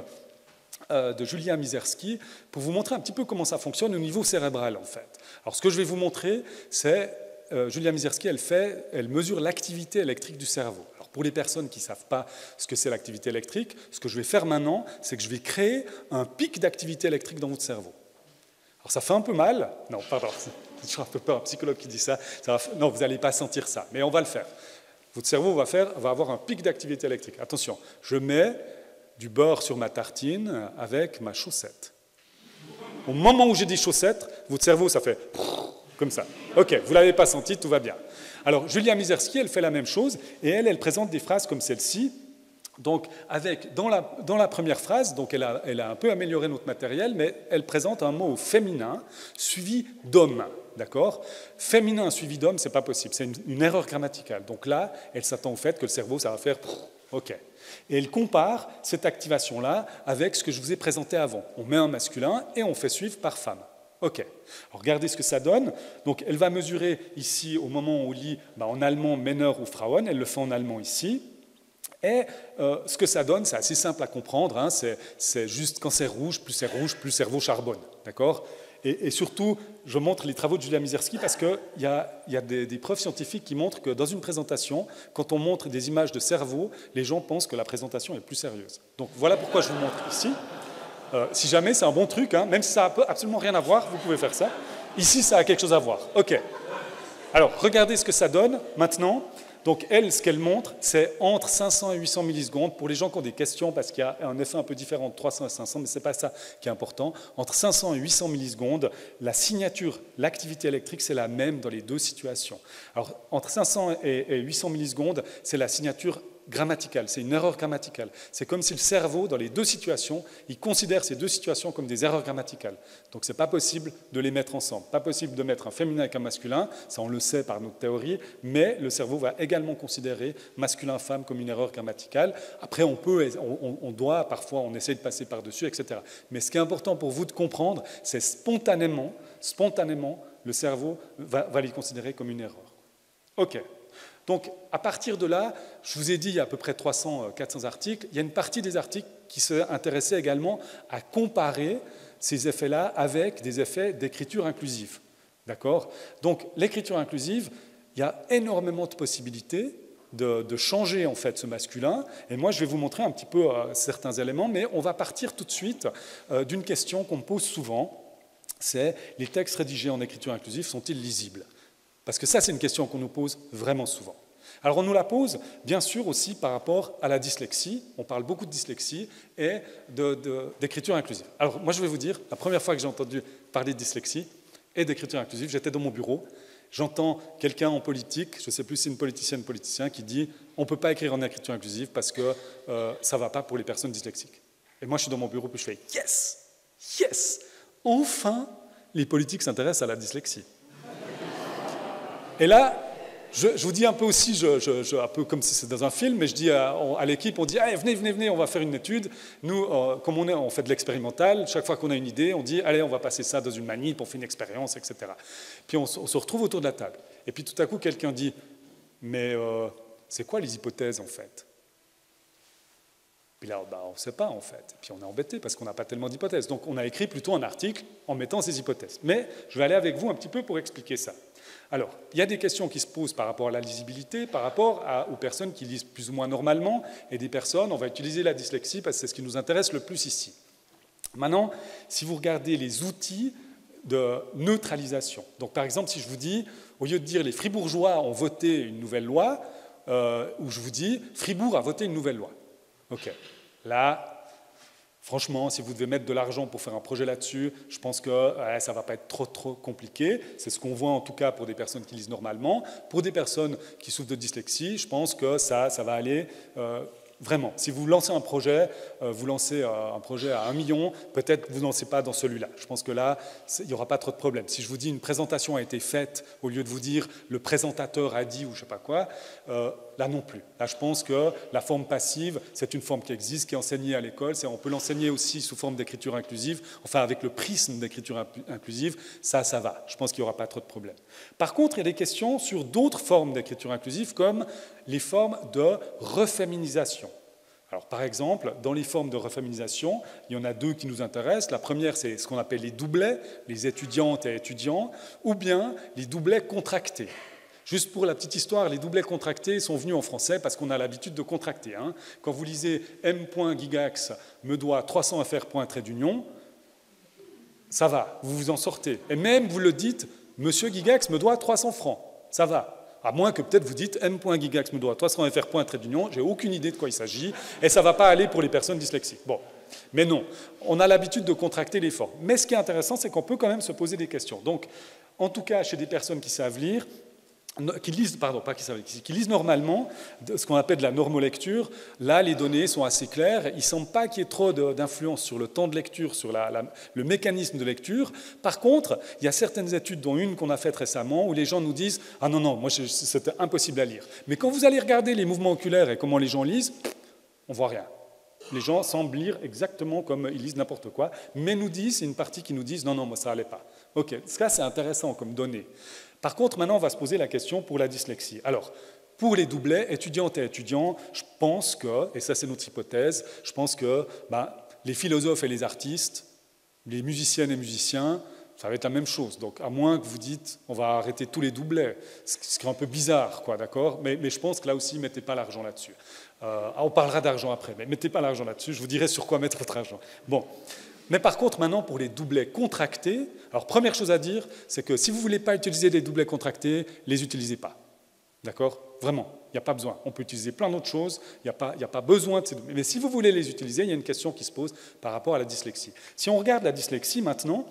de Julia Mizerski, pour vous montrer un petit peu comment ça fonctionne au niveau cérébral, en fait. Alors, ce que je vais vous montrer, c'est, Julia Mizerski, elle mesure l'activité électrique du cerveau. Alors, pour les personnes qui ne savent pas ce que c'est l'activité électrique, ce que je vais faire maintenant, c'est que je vais créer un pic d'activité électrique dans votre cerveau. Alors, ça fait un peu mal. Non, pardon, j'ai toujours un peu peur, un psychologue qui dit ça. Non, vous n'allez pas sentir ça, mais on va le faire. Votre cerveau va avoir un pic d'activité électrique. Attention, je mets du beurre sur ma tartine avec ma chaussette. Au moment où j'ai dit chaussette, votre cerveau, ça fait comme ça. Ok, vous ne l'avez pas senti, tout va bien. Alors, Julia Mizerski, elle fait la même chose, et elle présente des phrases comme celle-ci. Donc, dans la première phrase, donc elle a un peu amélioré notre matériel, mais elle présente un mot féminin suivi d'homme. D'accord ? Féminin suivi d'homme, ce n'est pas possible, c'est une erreur grammaticale. Donc là, elle s'attend au fait que le cerveau, ça va faire ok. Et elle compare cette activation-là avec ce que je vous ai présenté avant. On met un masculin et on fait suivre par femme. Ok. Alors regardez ce que ça donne. Donc elle va mesurer ici, au moment où on lit en allemand Männer ou Frauen, elle le fait en allemand ici. Et ce que ça donne, c'est assez simple à comprendre. C'est juste quand c'est rouge, plus le cerveau charbonne. D'accord ? Et surtout, je montre les travaux de Julia Mizerski parce qu'il y a des preuves scientifiques qui montrent que dans une présentation, quand on montre des images de cerveau, les gens pensent que la présentation est plus sérieuse. Donc voilà pourquoi je vous montre ici. Si jamais c'est un bon truc, même si ça n'a absolument rien à voir, vous pouvez faire ça. Ici, ça a quelque chose à voir. Ok. Alors, regardez ce que ça donne maintenant. Donc elle, ce qu'elle montre, c'est entre 500 et 800 millisecondes. Pour les gens qui ont des questions, parce qu'il y a un effet un peu différent de 300 et 500, mais ce n'est pas ça qui est important. Entre 500 et 800 millisecondes, la signature, l'activité électrique, c'est la même dans les deux situations. Alors entre 500 et 800 millisecondes, c'est la signature grammaticale, c'est une erreur grammaticale. C'est comme si le cerveau, dans les deux situations, il considère ces deux situations comme des erreurs grammaticales. Donc ce n'est pas possible de les mettre ensemble. Pas possible de mettre un féminin avec un masculin, ça on le sait par notre théorie, mais le cerveau va également considérer masculin-femme comme une erreur grammaticale. Après, on doit, parfois, on essaie de passer par-dessus, etc. Mais ce qui est important pour vous de comprendre, c'est spontanément, le cerveau va les considérer comme une erreur. OK. Donc, à partir de là, je vous ai dit, il y a à peu près 300-400 articles. Il y a une partie des articles qui s'intéressaient également à comparer ces effets-là avec des effets d'écriture inclusive. D'accord ? Donc, l'écriture inclusive, il y a énormément de possibilités de changer en fait ce masculin. Et moi, je vais vous montrer un petit peu certains éléments, mais on va partir tout de suite d'une question qu'on me pose souvent. C'est les textes rédigés en écriture inclusive sont-ils lisibles ? Parce que ça, c'est une question qu'on nous pose vraiment souvent. Alors, on nous la pose, bien sûr, aussi par rapport à la dyslexie. On parle beaucoup de dyslexie et d'écriture inclusive. Alors, moi, je vais vous dire, la première fois que j'ai entendu parler de dyslexie et d'écriture inclusive, j'étais dans mon bureau. J'entends quelqu'un en politique, je ne sais plus si c'est une politicienne ou politicien, qui dit « on ne peut pas écrire en écriture inclusive parce que ça ne va pas pour les personnes dyslexiques ». Et moi, je suis dans mon bureau et je fais « yes, yes, enfin, les politiques s'intéressent à la dyslexie ». Et là, je vous dis un peu aussi, un peu comme si c'était dans un film, mais je dis à l'équipe, on dit « venez, on va faire une étude ». Nous, comme on fait de l'expérimental, chaque fois qu'on a une idée, on dit « allez, on va passer ça dans une manip, on fait une expérience, etc. » Puis on se retrouve autour de la table. Et puis tout à coup, quelqu'un dit « mais c'est quoi les hypothèses, en fait ?» Puis là, on ne sait pas, en fait. Et puis on est embêté parce qu'on n'a pas tellement d'hypothèses. Donc on a écrit plutôt un article en mettant ces hypothèses. Mais je vais aller avec vous un petit peu pour expliquer ça. Alors, il y a des questions qui se posent par rapport à la lisibilité, par rapport aux personnes qui lisent plus ou moins normalement, et des personnes, on va utiliser la dyslexie parce que c'est ce qui nous intéresse le plus ici. Maintenant, si vous regardez les outils de neutralisation, donc par exemple, si je vous dis, au lieu de dire les Fribourgeois ont voté une nouvelle loi, ou je vous dis Fribourg a voté une nouvelle loi. OK. Là, franchement, si vous devez mettre de l'argent pour faire un projet là-dessus, je pense que ça ne va pas être trop compliqué. C'est ce qu'on voit en tout cas pour des personnes qui lisent normalement. Pour des personnes qui souffrent de dyslexie, je pense que ça va aller vraiment. Si vous lancez un projet, vous lancez un projet à 1 million, peut-être que vous ne lancez pas dans celui-là. Je pense que là, il n'y aura pas trop de problème. Si je vous dis une présentation a été faite, au lieu de vous dire le présentateur a dit ou je ne sais pas quoi, là non plus. Là, je pense que la forme passive, c'est une forme qui existe, qui est enseignée à l'école. On peut l'enseigner aussi sous forme d'écriture inclusive, enfin avec le prisme d'écriture inclusive, ça va. Je pense qu'il n'y aura pas trop de problème. Par contre, il y a des questions sur d'autres formes d'écriture inclusive, comme les formes de reféminisation. Alors, par exemple, dans les formes de reféminisation, il y en a deux qui nous intéressent. La première, c'est ce qu'on appelle les doublets, les étudiantes et étudiants, ou bien les doublets contractés. Juste pour la petite histoire, les doublets contractés sont venus en français parce qu'on a l'habitude de contracter. Hein. Quand vous lisez M.Gigax me doit 300 FR. Trait d'union, ça va, vous vous en sortez. Et même vous le dites, Monsieur Gigax me doit 300 francs, ça va. À moins que peut-être vous dites M.Gigax me doit 300 FR. Trait d'union, j'ai aucune idée de quoi il s'agit, et ça ne va pas aller pour les personnes dyslexiques. Bon, mais non, on a l'habitude de contracter les formes. Mais ce qui est intéressant, c'est qu'on peut quand même se poser des questions. Donc, en tout cas, chez des personnes qui savent lire, qui lisent normalement, ce qu'on appelle de la normolecture, là, les données sont assez claires. Il ne semble pas qu'il y ait trop d'influence sur le temps de lecture, sur le mécanisme de lecture. Par contre, il y a certaines études, dont une qu'on a faite récemment, où les gens nous disent « Ah non, moi, c'était impossible à lire ». Mais quand vous allez regarder les mouvements oculaires et comment les gens lisent, on ne voit rien. Les gens semblent lire exactement comme ils lisent n'importe quoi, mais nous disent, c'est une partie qui nous disent « Non, moi, ça n'allait pas ». OK, ça, c'est intéressant comme données. Par contre, maintenant, on va se poser la question pour la dyslexie. Alors, pour les doublets, étudiantes et étudiants, je pense que, et ça c'est notre hypothèse, je pense que les philosophes et les artistes, les musiciennes et musiciens, ça va être la même chose. Donc, à moins que vous dites, on va arrêter tous les doublets, ce qui est un peu bizarre, quoi, d'accord ? Mais je pense que là aussi, mettez pas l'argent là-dessus. On parlera d'argent après, mais mettez pas l'argent là-dessus, je vous dirai sur quoi mettre votre argent. Bon. Mais par contre, maintenant, pour les doublets contractés, alors première chose à dire, c'est que si vous ne voulez pas utiliser des doublets contractés, les utilisez pas. D'accord ? Vraiment, il n'y a pas besoin. On peut utiliser plein d'autres choses, il n'y a pas besoin de ces doublets. Mais si vous voulez les utiliser, il y a une question qui se pose par rapport à la dyslexie. Si on regarde la dyslexie maintenant,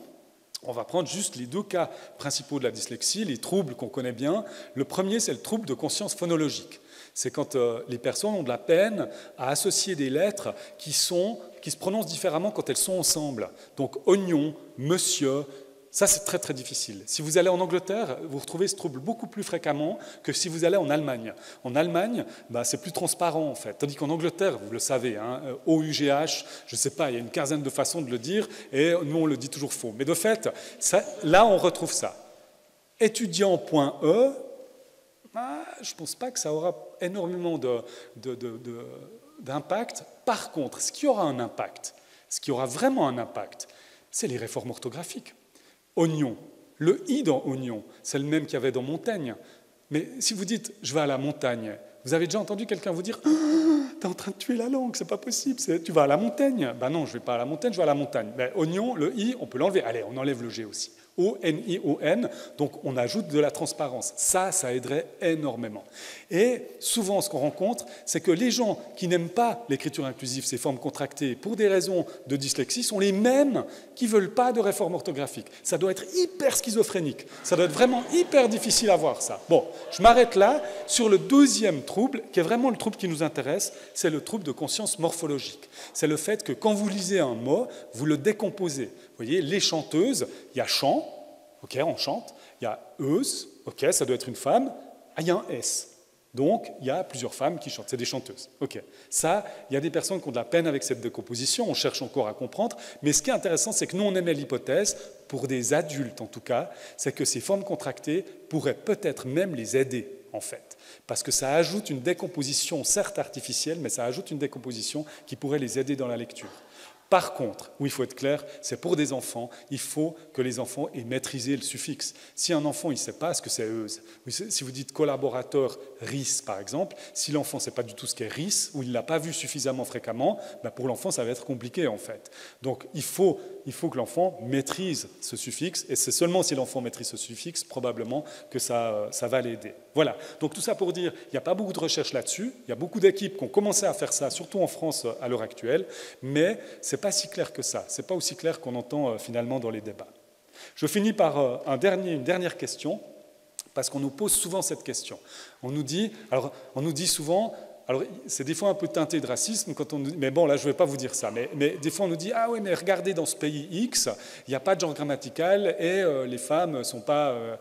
On va prendre juste les deux cas principaux de la dyslexie, les troubles qu'on connaît bien. Le premier, c'est le trouble de conscience phonologique. C'est quand les personnes ont de la peine à associer des lettres qui se prononcent différemment quand elles sont ensemble. Donc oignon, monsieur, ça c'est très très difficile. Si vous allez en Angleterre, vous retrouvez ce trouble beaucoup plus fréquemment que si vous allez en Allemagne. En Allemagne, c'est plus transparent en fait. Tandis qu'en Angleterre, vous le savez, OUGH, je ne sais pas, il y a une quinzaine de façons de le dire, et nous on le dit toujours faux. Mais de fait, là on retrouve ça. Étudiant.e, je ne pense pas que ça aura énormément d'impact. Par contre, ce qui aura un impact, ce qui aura vraiment un impact, c'est les réformes orthographiques. Oignon, le i dans oignon, c'est le même qu'il y avait dans montagne. Mais si vous dites « je vais à la montagne », vous avez déjà entendu quelqu'un vous dire « tu es en train de tuer la langue, c'est pas possible, tu vas à la montagne ». Ben non, je ne vais pas à la montagne, je vais à la montagne. Ben, oignon, le i, on peut l'enlever. Allez, on enlève le g aussi. O-N-I-O-N, donc on ajoute de la transparence. Ça aiderait énormément. Et souvent, ce qu'on rencontre, c'est que les gens qui n'aiment pas l'écriture inclusive, ces formes contractées, pour des raisons de dyslexie, sont les mêmes qui ne veulent pas de réforme orthographique. Ça doit être hyper schizophrénique. Ça doit être vraiment hyper difficile à voir, ça. Bon, je m'arrête là sur le deuxième trouble, qui est vraiment le trouble qui nous intéresse, c'est le trouble de conscience morphologique. C'est le fait que quand vous lisez un mot, vous le décomposez. Vous voyez, les chanteuses, il y a chant, ok, on chante, il y a euse, ok, ça doit être une femme, il y a un S. Donc, il y a plusieurs femmes qui chantent, c'est des chanteuses. Ok. Ça, il y a des personnes qui ont de la peine avec cette décomposition, on cherche encore à comprendre, mais ce qui est intéressant, c'est que nous, on émet l'hypothèse, pour des adultes en tout cas, c'est que ces formes contractées pourraient peut-être même les aider, en fait. Parce que ça ajoute une décomposition, certes artificielle, mais ça ajoute une décomposition qui pourrait les aider dans la lecture. Par contre, où il faut être clair, c'est pour des enfants, il faut que les enfants aient maîtrisé le suffixe. Si un enfant ne sait pas ce que c'est euse, si vous dites collaborateur RIS par exemple, si l'enfant ne sait pas du tout ce qu'est RIS, ou il ne l'a pas vu suffisamment fréquemment, pour l'enfant ça va être compliqué en fait. Donc il faut que l'enfant maîtrise ce suffixe, et c'est seulement si l'enfant maîtrise ce suffixe, probablement que ça va l'aider. Voilà, donc tout ça pour dire, il n'y a pas beaucoup de recherches là-dessus, il y a beaucoup d'équipes qui ont commencé à faire ça, surtout en France à l'heure actuelle, mais ce n'est pas si clair que ça, ce n'est pas aussi clair qu'on entend finalement dans les débats. Je finis par une dernière question, parce qu'on nous pose souvent cette question. On nous dit souvent, alors c'est des fois un peu teinté de racisme, quand on nous dit, mais bon là je ne vais pas vous dire ça, mais des fois on nous dit, ah oui mais regardez dans ce pays X, il n'y a pas de genre grammatical et les femmes ne sont pas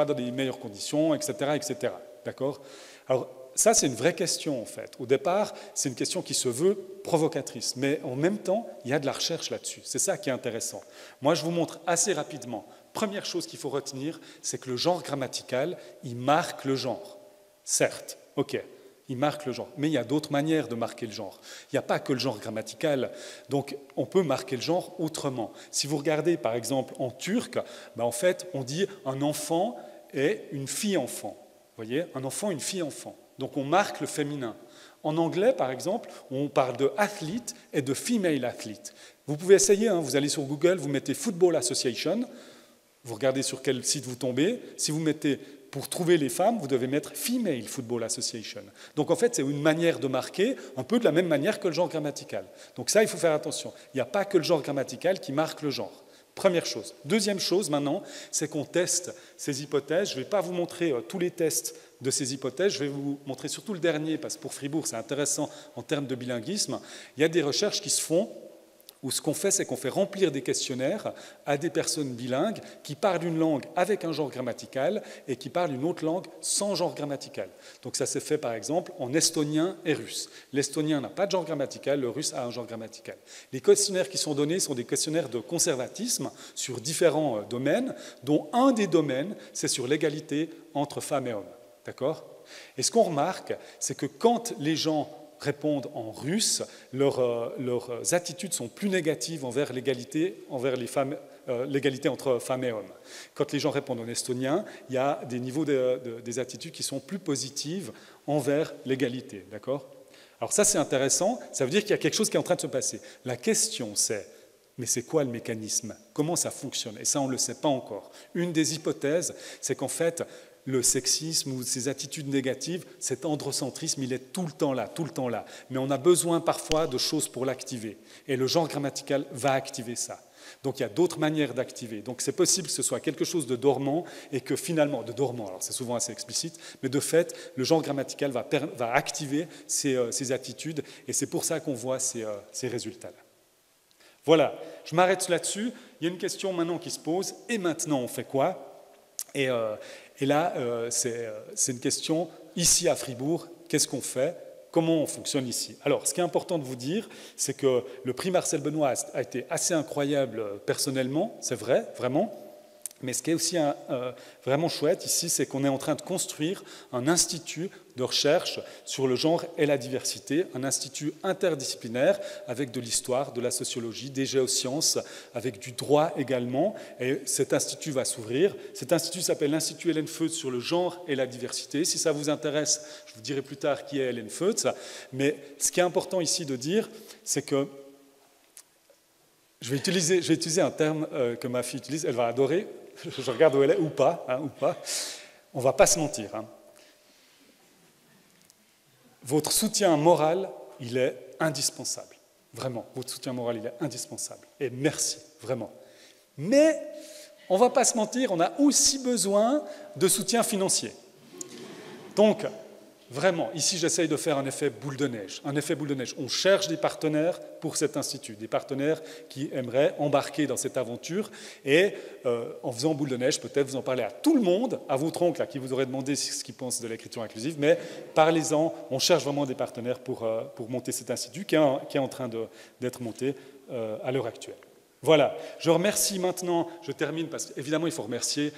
dans les meilleures conditions, etc. etc. D'accord ? Alors ça c'est une vraie question en fait. Au départ c'est une question qui se veut provocatrice, mais en même temps il y a de la recherche là-dessus. C'est ça qui est intéressant. Moi je vous montre assez rapidement. Première chose qu'il faut retenir, c'est que le genre grammatical, il marque le genre. Certes, ok. Il marque le genre. Mais il y a d'autres manières de marquer le genre. Il n'y a pas que le genre grammatical. Donc, on peut marquer le genre autrement. Si vous regardez, par exemple, en turc, en fait, on dit un enfant et une fille-enfant. Vous voyez ? Un enfant, une fille-enfant. Donc, on marque le féminin. En anglais, par exemple, on parle de athlete et de female athlete. Vous pouvez essayer, vous allez sur Google, vous mettez Football Association, vous regardez sur quel site vous tombez. Si vous mettez... Pour trouver les femmes, vous devez mettre Female Football Association. Donc en fait, c'est une manière de marquer, un peu de la même manière que le genre grammatical. Donc ça, il faut faire attention. Il n'y a pas que le genre grammatical qui marque le genre. Première chose. Deuxième chose maintenant, c'est qu'on teste ces hypothèses. Je ne vais pas vous montrer tous les tests de ces hypothèses, je vais vous montrer surtout le dernier, parce que pour Fribourg, c'est intéressant en termes de bilinguisme. Il y a des recherches qui se font où ce qu'on fait, c'est qu'on fait remplir des questionnaires à des personnes bilingues qui parlent une langue avec un genre grammatical et qui parlent une autre langue sans genre grammatical. Donc ça s'est fait par exemple en estonien et russe. L'estonien n'a pas de genre grammatical, le russe a un genre grammatical. Les questionnaires qui sont donnés sont des questionnaires de conservatisme sur différents domaines, dont un des domaines, c'est sur l'égalité entre femmes et hommes. D'accord ? Et ce qu'on remarque, c'est que quand les gens répondent en russe, leurs attitudes sont plus négatives envers l'égalité entre femmes et hommes. Quand les gens répondent en estonien, il y a des niveaux des attitudes qui sont plus positives envers l'égalité. D'accord ? Alors ça, c'est intéressant, ça veut dire qu'il y a quelque chose qui est en train de se passer. La question, c'est, mais c'est quoi le mécanisme ? Comment ça fonctionne ? Et ça, on ne le sait pas encore. Une des hypothèses, c'est qu'en fait, le sexisme ou ces attitudes négatives, cet androcentrisme, il est tout le temps là. Mais on a besoin parfois de choses pour l'activer. Et le genre grammatical va activer ça. Donc il y a d'autres manières d'activer. Donc c'est possible que ce soit quelque chose de dormant et que finalement, de dormant, alors c'est souvent assez explicite, mais de fait, le genre grammatical va activer ces attitudes et c'est pour ça qu'on voit ces résultats-là. Voilà, je m'arrête là-dessus. Il y a une question maintenant qui se pose, et maintenant on fait quoi? Et là, c'est une question, ici à Fribourg, qu'est-ce qu'on fait? Comment on fonctionne ici? Alors, ce qui est important de vous dire, c'est que le prix Marcel Benoît a été assez incroyable personnellement, c'est vrai, vraiment. Mais ce qui est aussi vraiment chouette ici, c'est qu'on est en train de construire un institut de recherche sur le genre et la diversité, un institut interdisciplinaire avec de l'histoire, de la sociologie, des géosciences, avec du droit également. Et cet institut va s'ouvrir. Cet institut s'appelle l'Institut Hélène Feutz sur le genre et la diversité. Si ça vous intéresse, je vous dirai plus tard qui est Hélène Feutz. Mais ce qui est important ici de dire, c'est que je vais utiliser un terme que ma fille utilise, elle va adorer. Je regarde où elle est, ou pas. On ne va pas se mentir. Votre soutien moral, il est indispensable. Vraiment, votre soutien moral, il est indispensable. Et merci, vraiment. Mais, on ne va pas se mentir, on a aussi besoin de soutien financier. Donc, vraiment, ici, j'essaye de faire un effet boule de neige. Un effet boule de neige. On cherche des partenaires pour cet institut, des partenaires qui aimeraient embarquer dans cette aventure. Et en faisant boule de neige, peut-être vous en parlez à tout le monde, à votre oncle, à qui vous aurez demandé ce qu'il pense de l'écriture inclusive, mais parlez-en, on cherche vraiment des partenaires pour monter cet institut qui est en train d'être monté à l'heure actuelle. Voilà, je remercie maintenant, je termine parce qu'évidemment il faut remercier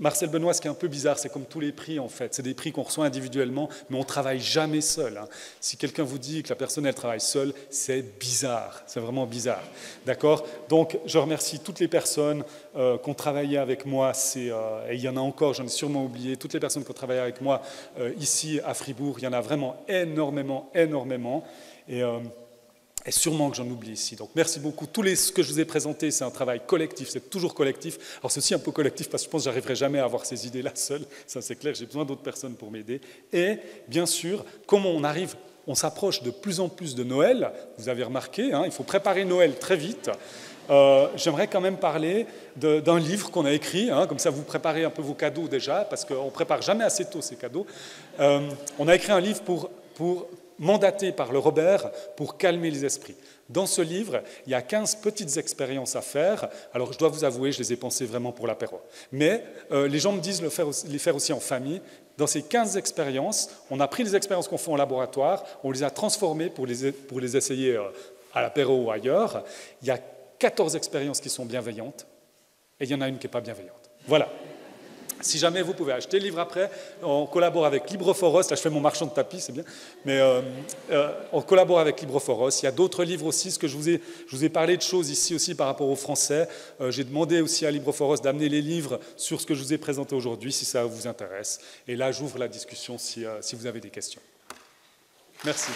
Marcel Benoît. Ce qui est un peu bizarre, c'est comme tous les prix en fait, c'est des prix qu'on reçoit individuellement, mais on ne travaille jamais seul. Si quelqu'un vous dit que la personne elle travaille seule, c'est bizarre, c'est vraiment bizarre. D'accord? Donc je remercie toutes les personnes qui ont travaillé avec moi, et il y en a encore, j'en ai sûrement oublié, toutes les personnes qui ont travaillé avec moi ici à Fribourg, il y en a vraiment énormément. Et sûrement que j'en oublie ici. Donc merci beaucoup. Ce que je vous ai présenté, c'est un travail collectif, c'est toujours collectif. Alors c'est aussi un peu collectif parce que je pense que je n'arriverai jamais à avoir ces idées-là seul, ça c'est clair, j'ai besoin d'autres personnes pour m'aider. Et bien sûr, comment on s'approche de plus en plus de Noël, vous avez remarqué, il faut préparer Noël très vite. J'aimerais quand même parler d'un livre qu'on a écrit, comme ça vous préparez un peu vos cadeaux déjà, parce qu'on ne prépare jamais assez tôt ces cadeaux. On a écrit un livre mandaté par le Robert pour calmer les esprits. Dans ce livre, il y a 15 petites expériences à faire. Alors, je dois vous avouer, je les ai pensées vraiment pour l'apéro. Mais les gens me disent les faire aussi en famille. Dans ces 15 expériences, on a pris les expériences qu'on fait en laboratoire, on les a transformées pour les essayer à l'apéro ou ailleurs. Il y a 14 expériences qui sont bienveillantes et il y en a une qui n'est pas bienveillante. Voilà. Si jamais vous pouvez acheter le livre après, on collabore avec Librophoros, là je fais mon marchand de tapis, c'est bien, mais on collabore avec Librophoros. Il y a d'autres livres aussi, je vous ai parlé de choses ici aussi par rapport aux Français. J'ai demandé aussi à Librophoros d'amener les livres sur ce que je vous ai présenté aujourd'hui, si ça vous intéresse. Et là, j'ouvre la discussion si vous avez des questions. Merci.